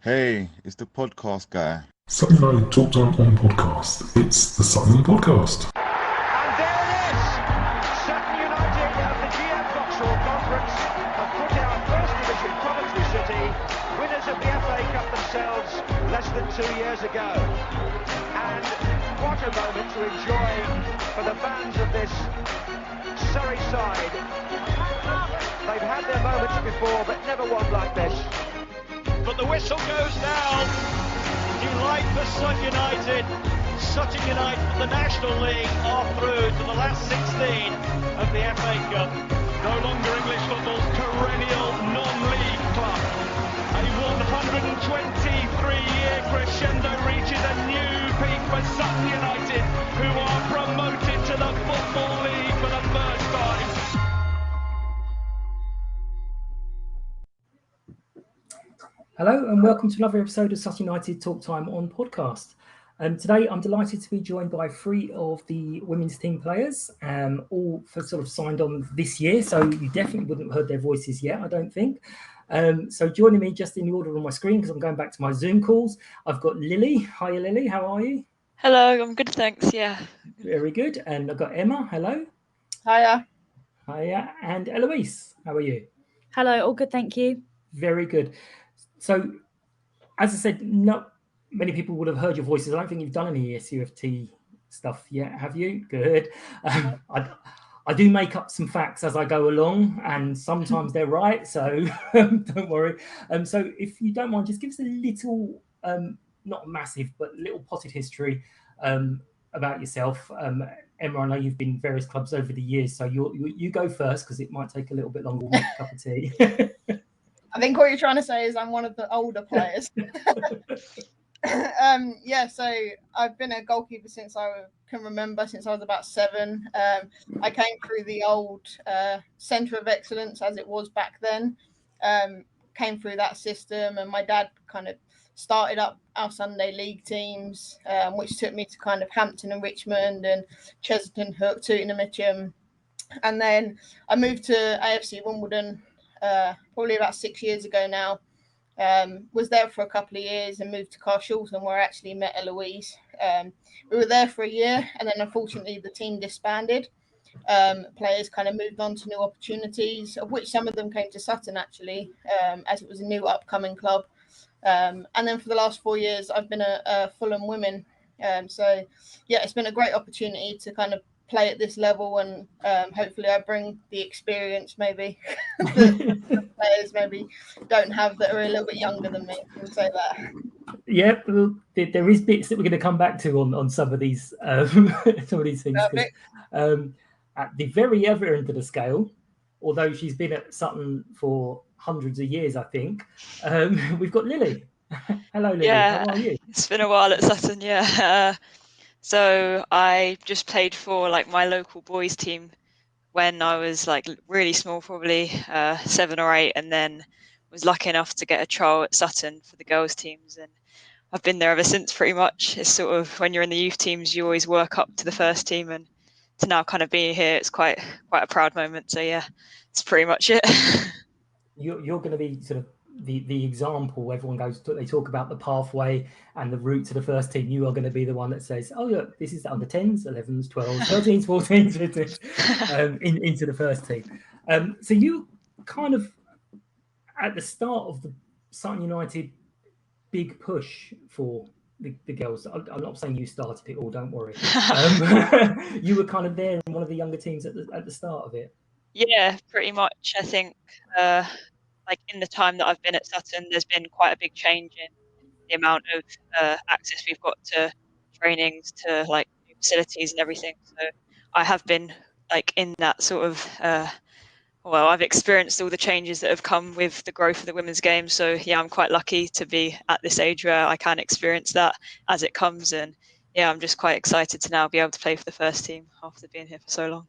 Hey, it's the podcast guy. Sutton United Talk Time on podcast. It's the Sutton Podcast. And there it is! Sutton United of the GM Vauxhall Conference have put out First Division Coventry City, winners of the FA Cup themselves less than 2 years ago. And what a moment to enjoy for the fans of this Surrey side. They've had their moments before, but never one like this. But the whistle goes now. Delight for Sutton United. Sutton United from the National League are through to the last 16 of the FA Cup. No longer English football's perennial non-league club. A 123-year crescendo reaches a new peak for Sutton United, who are promoted to the Football League for the first time. Hello and welcome to another episode of Sutton United Talk Time on podcast. Today I'm delighted to be joined by three of the women's team players, all for sort of signed on this year, so you definitely wouldn't have heard their voices yet, I don't think. So joining me just in the order on my screen, because I'm going back to my Zoom calls, I've got Lily. Hiya Lily, how are you? Hello, I'm good, thanks, yeah. Very good. And I've got Emma, hello. Hiya. Hiya. And Eloise, how are you? Hello, all good, thank you. Very good. So, as I said, not many people would have heard your voices. I don't think you've done any SUFT stuff yet, have you? Good. I do make up some facts as I go along, and sometimes they're right, so don't worry. So, if you don't mind, just give us a little, not massive, but little potted history about yourself. Emma, I know you've been in various clubs over the years, so you go first because it might take a little bit longer. We'll make a cup of tea. I think what you're trying to say is I'm one of the older players. So I've been a goalkeeper since I can remember, since I was about 7. I came through the old Centre of Excellence, as it was back then, came through that system, and my dad kind of started up our Sunday league teams, which took me to kind of Hampton and Richmond and Chesterton Hook, Tooting and Mitcham. And then I moved to AFC Wimbledon probably about 6 years ago now. Was there for a couple of years and moved to Carshalton, where I actually met Eloise. We were there for a year, and then unfortunately the team disbanded. Players kind of moved on to new opportunities, of which some of them came to Sutton actually, as it was a new upcoming club. And then for the last 4 years I've been a Fulham women. So yeah, it's been a great opportunity to kind of play at this level, and hopefully I bring the experience maybe that the players maybe don't have that are a little bit younger than me. I'll say that. Yeah, there is bits that we're going to come back to on some of these things. At the very other end of the scale, although she's been at Sutton for hundreds of years, I think, we've got Lily. Hello, Lily. Yeah, how are you? It's been a while at Sutton, yeah. So I just played for like my local boys team when I was like really small, probably 7 or 8, and then was lucky enough to get a trial at Sutton for the girls teams, and I've been there ever since pretty much. It's sort of when you're in the youth teams, you always work up to the first team, and to now kind of being here, it's quite a proud moment. So yeah, it's pretty much it. You're going to be sort of the example. Everyone they talk about the pathway and the route to the first team. You are going to be the one that says, oh look, this is the under 10s, 11s, 12s, 13s, 14s, 15s, into the first team. So you kind of at the start of the Sutton United big push for the girls. I'm not saying you started it all, don't worry. You were kind of there in one of the younger teams at the start of it. Yeah, pretty much. I think like in the time that I've been at Sutton, there's been quite a big change in the amount of access we've got to trainings, to like new facilities and everything. So I have been like in that sort of, I've experienced all the changes that have come with the growth of the women's game. So yeah, I'm quite lucky to be at this age where I can experience that as it comes. And yeah, I'm just quite excited to now be able to play for the first team after being here for so long.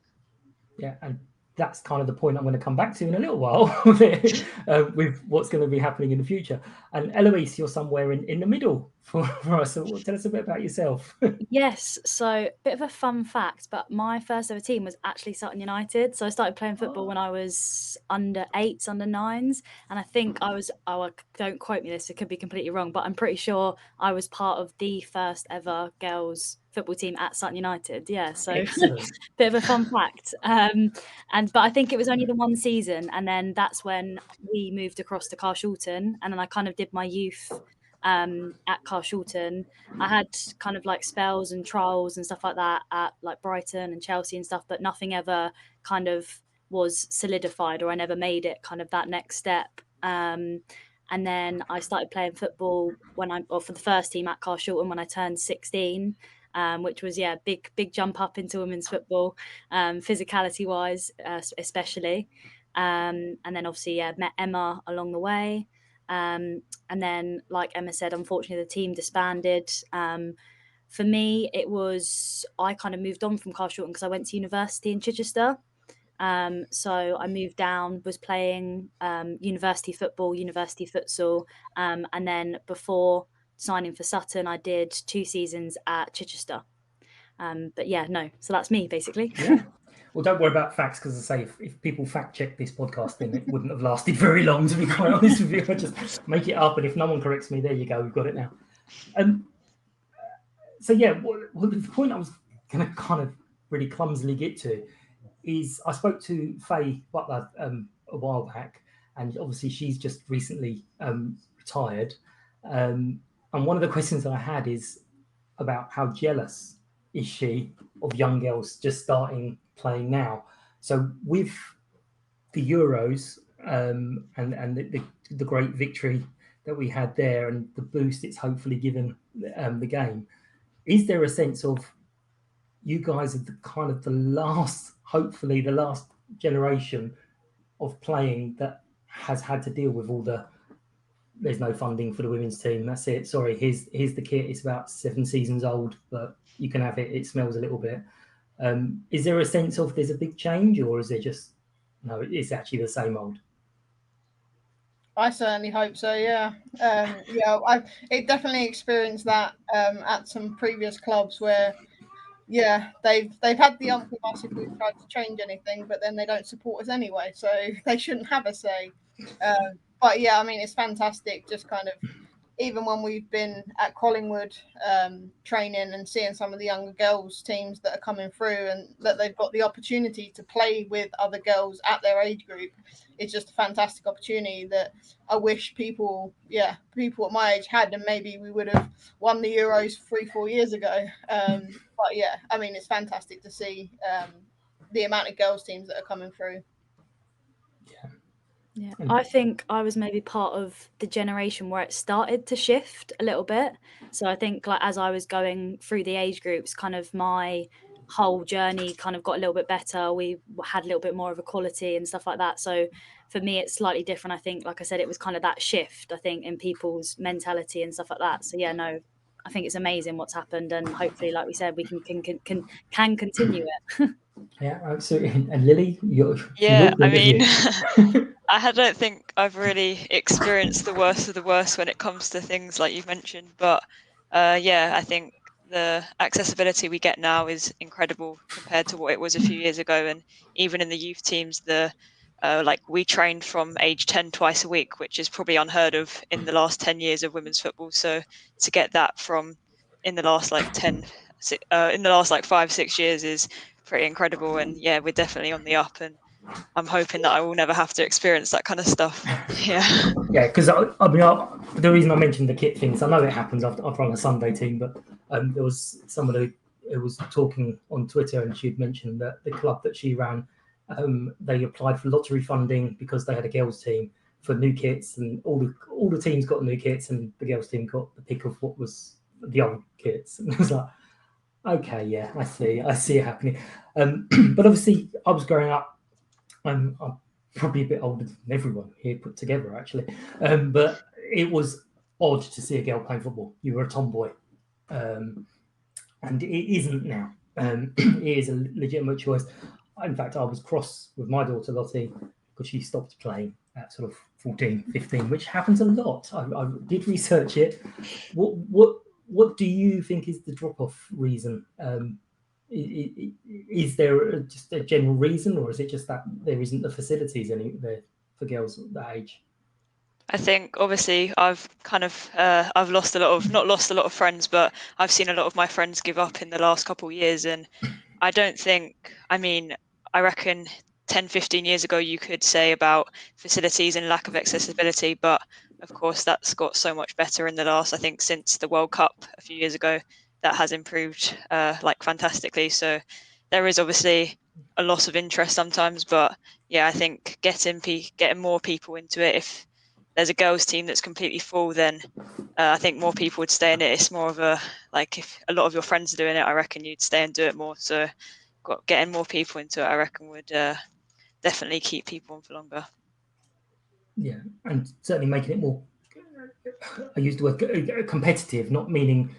Yeah, and that's kind of the point I'm going to come back to in a little while with what's going to be happening in the future. And Eloise, you're somewhere in the middle for us. So tell us a bit about yourself. Yes, so bit of a fun fact, but my first ever team was actually Sutton United. So I started playing football when I was under 8s, under 9s, and I think I was, don't quote me this, it could be completely wrong, but I'm pretty sure I was part of the first ever girls football team at Sutton United. Yeah, so bit of a fun fact. But I think it was only the one season, and then that's when we moved across to Carshalton, and then I kind of did my youth at Carshalton. I had kind of like spells and trials and stuff like that at like Brighton and Chelsea and stuff, but nothing ever kind of was solidified, or I never made it kind of that next step. And then I started playing football for the first team at Carshalton when I turned 16, which was big jump up into women's football, physicality wise, especially. And then obviously met Emma along the way. And then, like Emma said, unfortunately the team disbanded. For me, I kind of moved on from Carshalton because I went to university in Chichester. So I moved down, was playing university football, university futsal, and then before signing for Sutton, I did 2 seasons at Chichester. So that's me basically. Yeah. Well, don't worry about facts, because I say if people fact check this podcast, then it wouldn't have lasted very long, to be quite honest with you. I just make it up, and if no one corrects me, there you go, we've got it now. The point I was going to kind of really clumsily get to is I spoke to Faye Butler a while back, and obviously she's just recently retired. And one of the questions that I had is about how jealous is she of young girls just starting playing now. So with the Euros and the great victory that we had there, and the boost it's hopefully given the game, is there a sense of you guys are hopefully the last generation of playing that has had to deal with all there's no funding for the women's team, that's it, sorry, here's the kit, it's about 7 seasons old, but you can have it, it smells a little bit. Is there a sense of there's a big change, or is it just no, it's actually the same old? I certainly hope so. Yeah, I've definitely experienced that at some previous clubs where, they've had the ump with us if we've tried to change anything, but then they don't support us anyway, so they shouldn't have a say. But yeah, I mean, it's fantastic. Just kind of, even when we've been at Collingwood training and seeing some of the younger girls teams that are coming through, and that they've got the opportunity to play with other girls at their age group, it's just a fantastic opportunity that I wish people at my age had, and maybe we would have won the Euros 3-4 years ago. But yeah, I mean, it's fantastic to see the amount of girls teams that are coming through. Yeah, I think I was maybe part of the generation where it started to shift a little bit. So I think, like, as I was going through the age groups, kind of my whole journey kind of got a little bit better. We had a little bit more of equality and stuff like that. So for me, it's slightly different. I think, like I said, it was kind of that shift, I think, in people's mentality and stuff like that. So yeah, no, I think it's amazing what's happened, and hopefully, like we said, we can continue it. Yeah, absolutely. And Lily, I mean, I don't think I've really experienced the worst of the worst when it comes to things like you've mentioned, but I think the accessibility we get now is incredible compared to what it was a few years ago. And even in the youth teams, we trained from age 10 twice a week, which is probably unheard of in the last 10 years of women's football. So to get that from in the last 5-6 years is pretty incredible. And yeah, we're definitely on the up, and I'm hoping that I will never have to experience that kind of stuff. Yeah. Yeah, because the reason I mentioned the kit things, I know it happens. I've run a Sunday team, but there was somebody who was talking on Twitter, and she'd mentioned that the club that she ran, they applied for lottery funding because they had a girls team for new kits, and all the teams got new kits, and the girls team got the pick of what was the old kits. And I was like, okay, yeah, I see it happening. But obviously, I was growing up. I'm probably a bit older than everyone here put together, actually. But it was odd to see a girl playing football. You were a tomboy. And it isn't now. It is a legitimate choice. In fact, I was cross with my daughter, Lottie, because she stopped playing. at sort of 14, 15, which happens a lot. I did research it. What do you think is the drop-off reason? Is there just a general reason, or is it just that there isn't the facilities there for girls that age? I think obviously I've lost not lost a lot of friends, but I've seen a lot of my friends give up in the last couple of years. And I don't think, I reckon 10, 15 years ago, you could say about facilities and lack of accessibility, but of course that's got so much better in the last, I think since the World Cup a few years ago, that has improved like fantastically. So there is obviously a loss of interest sometimes, but yeah, I think getting more people into it. If there's a girls team that's completely full, then I think more people would stay in it. It's more of a, like, if a lot of your friends are doing it, I reckon you'd stay and do it more. So getting more people into it, I reckon, would definitely keep people on for longer. Yeah, and certainly making it more, I used the word competitive, not meaning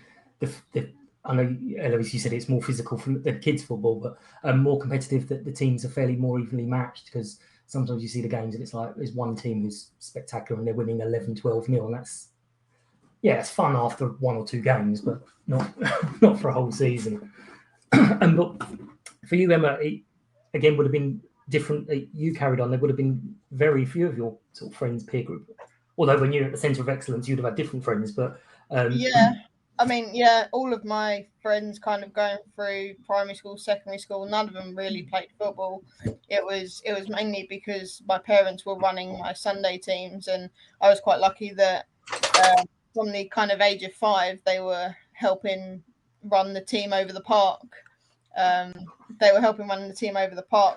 I know, Eloise, you said it's more physical for the kids' football, but more competitive, that the teams are fairly more evenly matched, because sometimes you see the games and it's like there's one team who's spectacular and they're winning 11-12-0, and it's fun after 1 or 2 games, but not not for a whole season. And look, for you, Emma, it again would have been different. You carried on. There would have been very few of your sort of friends, peer group. Although when you're at the centre of excellence, you'd have had different friends. But all of my friends kind of going through primary school, secondary school, none of them really played football. It was mainly because my parents were running my Sunday teams, and I was quite lucky that from the kind of age of 5, they were helping run the team over the park.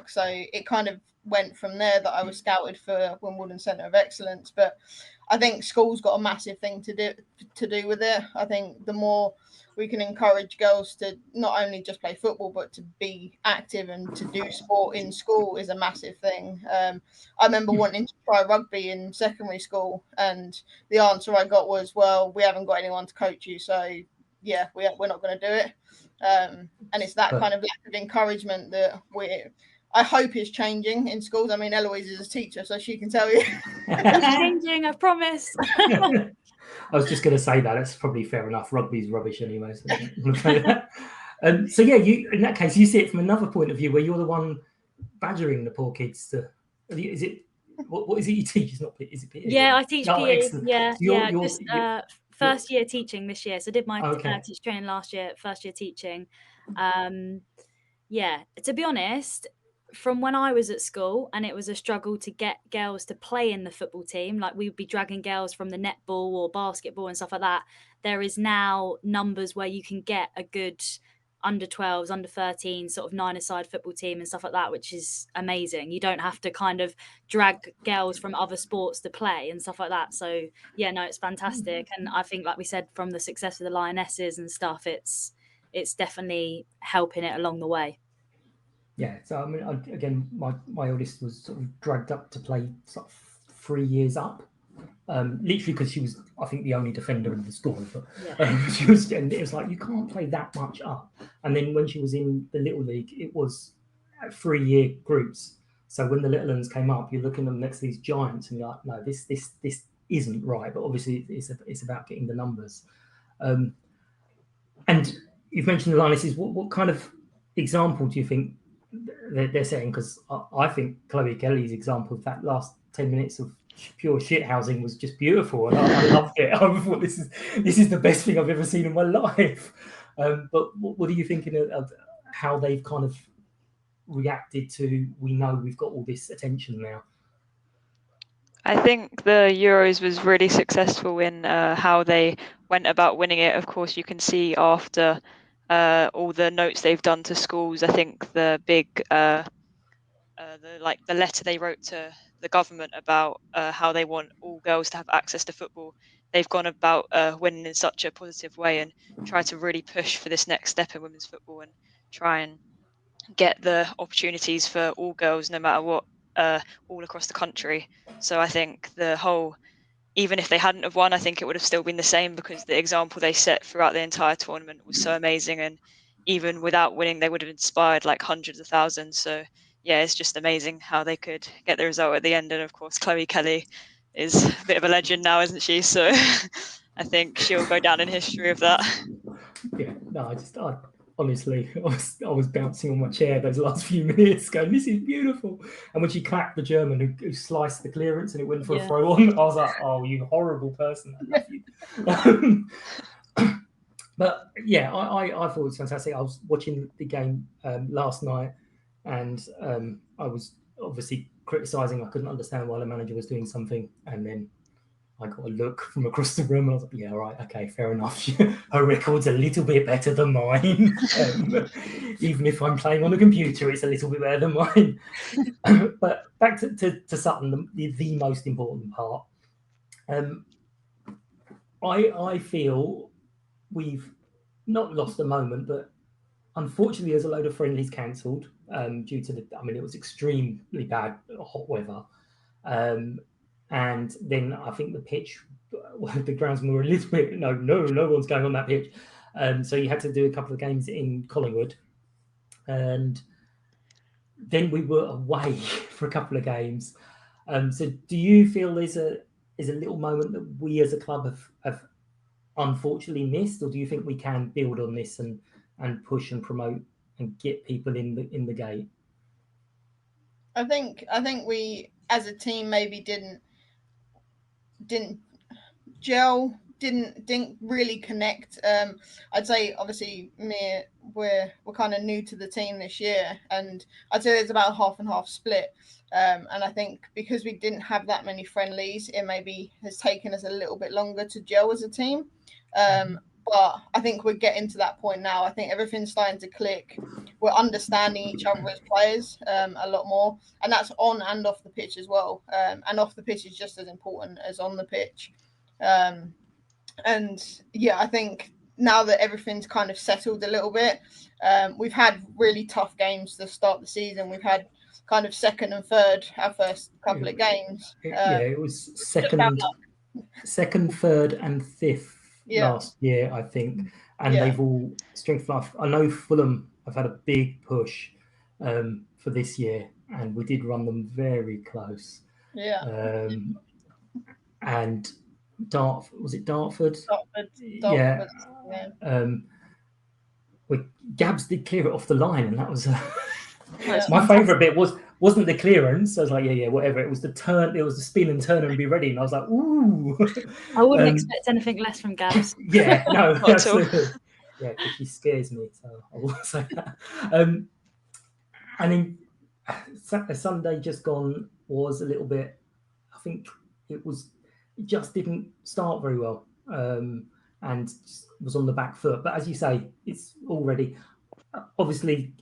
So it kind of went from there that I was scouted for Wimbledon Centre of Excellence. But I think school's got a massive thing to do with it. I think the more we can encourage girls to not only just play football, but to be active and to do sport in school is a massive thing. I remember wanting to try rugby in secondary school, and the answer I got was, well, we haven't got anyone to coach you, so yeah, we're not going to do it. And it's that kind of lack of encouragement that I hope is changing in schools. I mean, Eloise is a teacher, so she can tell you. It's changing, I promise. I was just going to say that. That's probably fair enough. Rugby's rubbish anyway. So yeah, you, in that case, you see it from another point of view, where you're the one badgering the poor kids to. Is it what is it you teach? It's not. Is it PE? Yeah, I teach PE. Excellent. Yeah, So just first year teaching this year. So I did my teacher training last year, first year teaching. Yeah, to be honest, from when I was at school, and it was a struggle to get girls to play in the football team, like we would be dragging girls from the netball or basketball and stuff like that. There is now numbers where you can get a good under 12s, under 13 sort of 9-a-side football team and stuff like that, which is amazing. You don't have to kind of drag girls from other sports to play and stuff like that. So yeah, no, it's fantastic. And I think, like we said, from the success of the Lionesses and stuff, it's definitely helping it along the way. Yeah, so I mean, again, my oldest was sort of dragged up to play sort of 3 years up, literally because she was, I think, the only defender in the school. But she was, and it was like, you can't play that much up. And then when she was in the Little League, it was 3-year groups. So when the little ones came up, you're looking at them next to these giants, and you're like, no, this isn't right. But obviously, it's about getting the numbers. And you've mentioned the Lionesses. What kind of example do you think they're setting? Because I think Chloe Kelly's example of that last 10 minutes of pure shit housing was just beautiful, and I loved it. I thought this is the best thing I've ever seen in my life. But what are you thinking of how they've kind of reacted to, we know we've got all this attention now? I think the Euros was really successful in how they went about winning it. Of course, you can see after all the notes they've done to schools. I think the big the letter they wrote to the government about how they want all girls to have access to football. They've gone about winning in such a positive way and try to really push for this next step in women's football and try and get the opportunities for all girls, no matter what, all across the country. So I think the whole, even if they hadn't have won, I think it would have still been the same, because the example they set throughout the entire tournament was so amazing. And even without winning, they would have inspired like hundreds of thousands. So yeah, it's just amazing how they could get the result at the end. And of course, Chloe Kelly is a bit of a legend now, isn't she? So I think she'll go down in history of that. Yeah, no, I honestly, I was bouncing on my chair those last few minutes, going, "This is beautiful." And when she clapped the German who sliced the clearance and it went for a throw on, I was like, "Oh, you horrible person! I love you." But yeah, I thought it was fantastic. I was watching the game last night, and I was obviously criticising. I couldn't understand why the manager was doing something, and then I got a look from across the room, and I was like, "Yeah, right, okay, fair enough. Her record's a little bit better than mine. Even if I'm playing on a computer, it's a little bit better than mine." But back to Sutton, the most important part. I feel we've not lost a moment, but unfortunately, there's a load of friendlies cancelled due to it was extremely bad hot weather. And then I think the pitch, the groundsmen were a little bit, no one's going on that pitch. So you had to do a couple of games in Collingwood. And then we were away for a couple of games. So do you feel there's a little moment that we as a club have unfortunately missed, or do you think we can build on this and push and promote and get people in the gate? I think we as a team maybe didn't gel, didn't really connect. I'd say obviously we're kind of new to the team this year, and I'd say there's about a half and half split. And I think because we didn't have that many friendlies, it maybe has taken us a little bit longer to gel as a team. But I think we're getting to that point now. I think everything's starting to click. We're understanding each other as players a lot more, and that's on and off the pitch as well. And off the pitch is just as important as on the pitch. And yeah, I think now that everything's kind of settled a little bit, we've had really tough games to start the season. We've had kind of second and third our first couple of games. It was second, third, and fifth last year, I think, and they've all strength life. I know Fulham have had a big push for this year, and we did run them very close. And Dartford? Dartford. Yeah. Gabs did clear it off the line, and that was my favourite bit wasn't the clearance. I was like, yeah, whatever. It was the turn. It was the spin and turn and be ready. And I was like, ooh. I wouldn't expect anything less from Gabs. Yeah, no, absolutely. Yeah, because she scares me. So I will say that. And then Sunday just gone was a little bit. I think it just didn't start very well, and was on the back foot. But as you say, it's already obviously.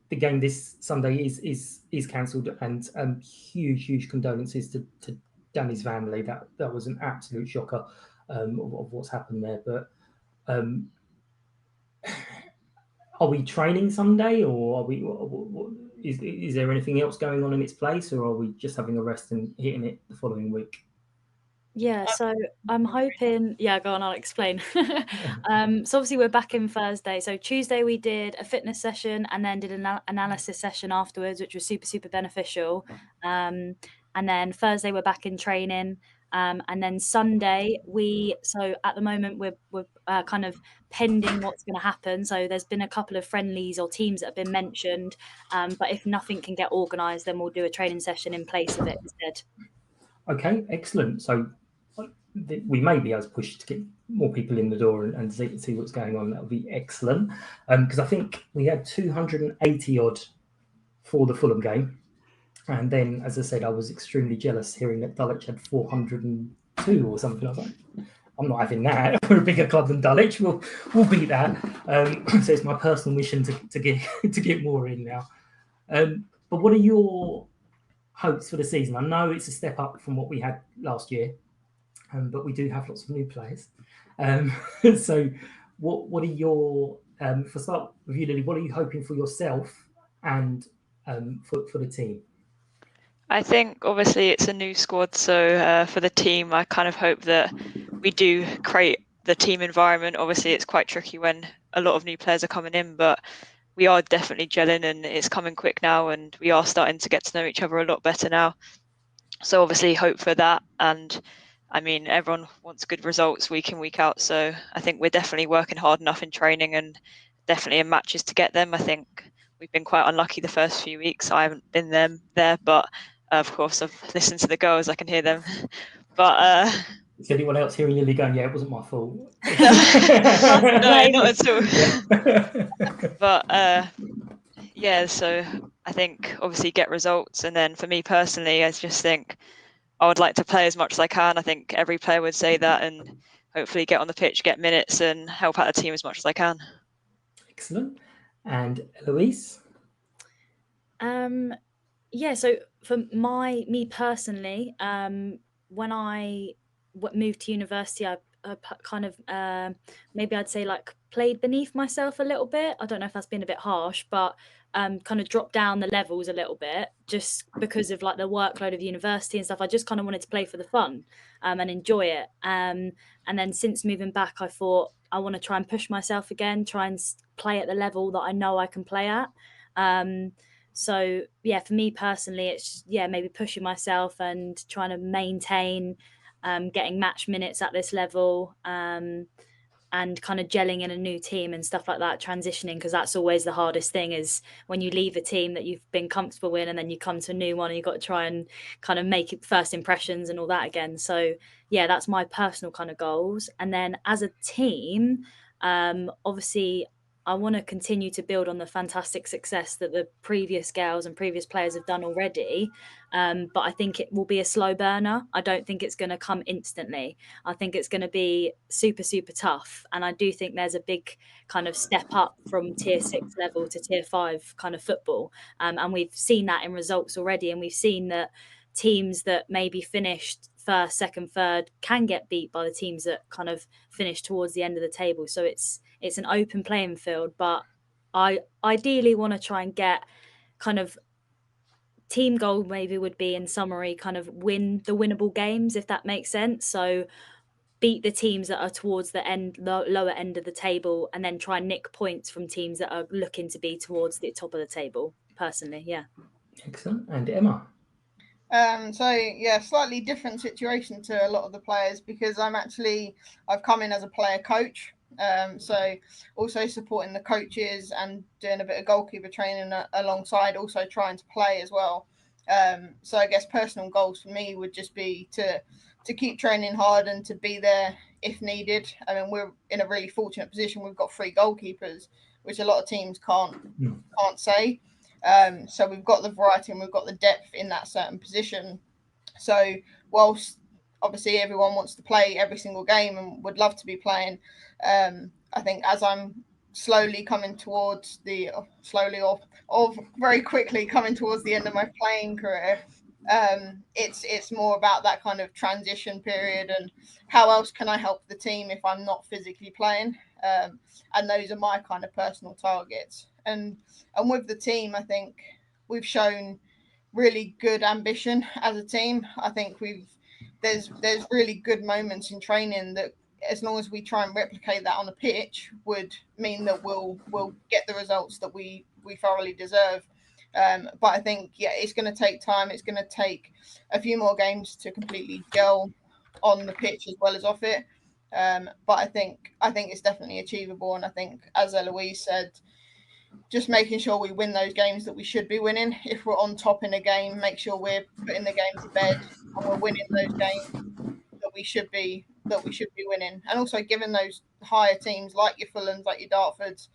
The game this Sunday is cancelled, and huge condolences to Danny's family. That was an absolute shocker of what's happened there. But are we training Sunday, or are we? Is there anything else going on in its place, or are we just having a rest and hitting it the following week? Yeah, so I'm hoping. Yeah, go on. I'll explain. So obviously we're back in Thursday. So Tuesday we did a fitness session and then did an analysis session afterwards, which was super beneficial. And then Thursday we're back in training. And then Sunday so at the moment we're kind of pending what's going to happen. So there's been a couple of friendlies or teams that have been mentioned. But if nothing can get organised, then we'll do a training session in place of it instead. Okay, excellent. So we may be able to push to get more people in the door and see what's going on. That would be excellent. Because I think we had 280 odd for the Fulham game. And then, as I said, I was extremely jealous hearing that Dulwich had 402 or something. I was like, I'm not having that. We're a bigger club than Dulwich. We'll beat that. So it's my personal mission to get more in now. But what are your hopes for the season? I know it's a step up from what we had last year. But we do have lots of new players. So what are your, for start with you, Lily, what are you hoping for yourself and for the team? I think obviously it's a new squad. So for the team, I kind of hope that we do create the team environment. Obviously it's quite tricky when a lot of new players are coming in, but we are definitely gelling, and it's coming quick now, and we are starting to get to know each other a lot better now. So obviously hope for that. And I mean, everyone wants good results week in, week out. So I think we're definitely working hard enough in training and definitely in matches to get them. I think we've been quite unlucky the first few weeks. I haven't been there, but of course I've listened to the girls. I can hear them. But is anyone else hearing Lily going, yeah, it wasn't my fault? no, not at all. Yeah. But yeah, so I think obviously get results. And then for me personally, I just think I would like to play as much as I can. I think every player would say that, and hopefully get on the pitch, get minutes, and help out the team as much as I can. Excellent. And Eloise? Yeah, so for me personally, when I moved to university, I kind of maybe I'd say like played beneath myself a little bit. I don't know if that's been a bit harsh, but kind of dropped down the levels a little bit just because of like the workload of university and stuff. I just kind of wanted to play for the fun and enjoy it. And then since moving back, I thought I want to try and push myself again, try and play at the level that I know I can play at. So yeah, for me personally, it's maybe pushing myself and trying to maintain getting match minutes at this level and kind of gelling in a new team and stuff like that, transitioning, because that's always the hardest thing, is when you leave a team that you've been comfortable in and then you come to a new one and you've got to try and kind of make it first impressions and all that again. So yeah, that's my personal kind of goals. And then as a team, obviously I want to continue to build on the fantastic success that the previous girls and previous players have done already. But I think it will be a slow burner. I don't think it's going to come instantly. I think it's going to be super, super tough. And I do think there's a big kind of step up from tier 6 level to tier 5 kind of football. And we've seen that in results already. And we've seen that teams that maybe finished first, second, third can get beat by the teams that kind of finish towards the end of the table. So it's an open playing field, but I ideally want to try and get kind of team goal, maybe would be in summary, kind of win the winnable games, if that makes sense. So beat the teams that are towards the end, lower end of the table, and then try and nick points from teams that are looking to be towards the top of the table, personally. Yeah. Excellent. And Emma? So yeah, slightly different situation to a lot of the players, because I've come in as a player coach. So also supporting the coaches and doing a bit of goalkeeper training alongside, also trying to play as well. So I guess personal goals for me would just be to keep training hard and to be there if needed. I mean, we're in a really fortunate position. We've got 3 goalkeepers, which a lot of teams can't say. So we've got the variety and we've got the depth in that certain position. So whilst obviously everyone wants to play every single game and would love to be playing, I think as I'm slowly coming towards or very quickly coming towards the end of my playing career, it's more about that kind of transition period and how else can I help the team if I'm not physically playing. And those are my kind of personal targets. And with the team, I think we've shown really good ambition as a team. I think there's really good moments in training that, as long as we try and replicate that on the pitch, would mean that we'll get the results that we thoroughly deserve. But I think it's going to take time. It's going to take a few more games to completely gel on the pitch as well as off it. But I think it's definitely achievable. And I think, as Eloise said, just making sure we win those games that we should be winning. If we're on top in a game, make sure we're putting the game to bed and we're winning those games that we should be winning. And also giving those higher teams like your Fulhams, like your Dartfords,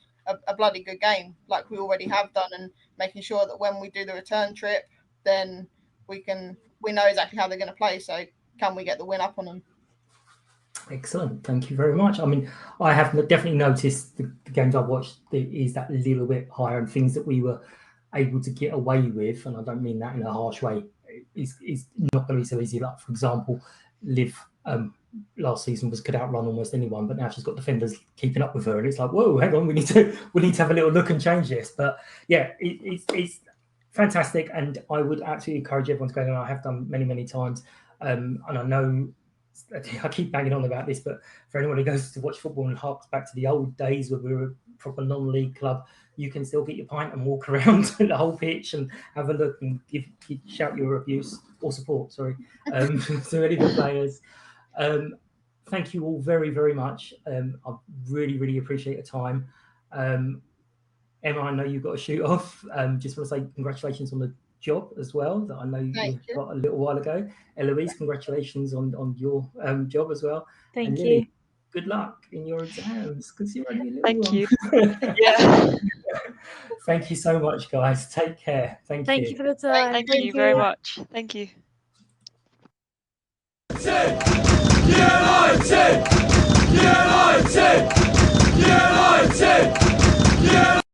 a bloody good game, like we already have done, and making sure that when we do the return trip, then we know exactly how they're going to play. So can we get the win up on them? Excellent. Thank you very much. I mean, I have definitely noticed the games I've watched is that little bit higher, and things that we were able to get away with, and I don't mean that in a harsh way, is not going to be so easy. Like, for example, Liv last season could outrun almost anyone, but now she's got defenders keeping up with her, and it's like, whoa, hang on, we need to have a little look and change this. But yeah, it's fantastic, and I would absolutely encourage everyone to go, and I have done many times, and I know I keep banging on about this, but for anyone who goes to watch football and harks back to the old days where we were a proper non-league club, you can still get your pint and walk around the whole pitch and have a look and shout your abuse or support, to any of the players. Thank you all very, very much. I really, really appreciate your time. Emma, I know you've got to shoot off. Just want to say congratulations on the job as well that I know you got a little while ago. Eloise, congratulations on your job as well. Thank and you. Lily, good luck in your exams because you're only a little Thank one. you. Yeah. Thank you so much, guys. Take care. Thank Thank you for the time. Thank you very much. Thank you. Yeah!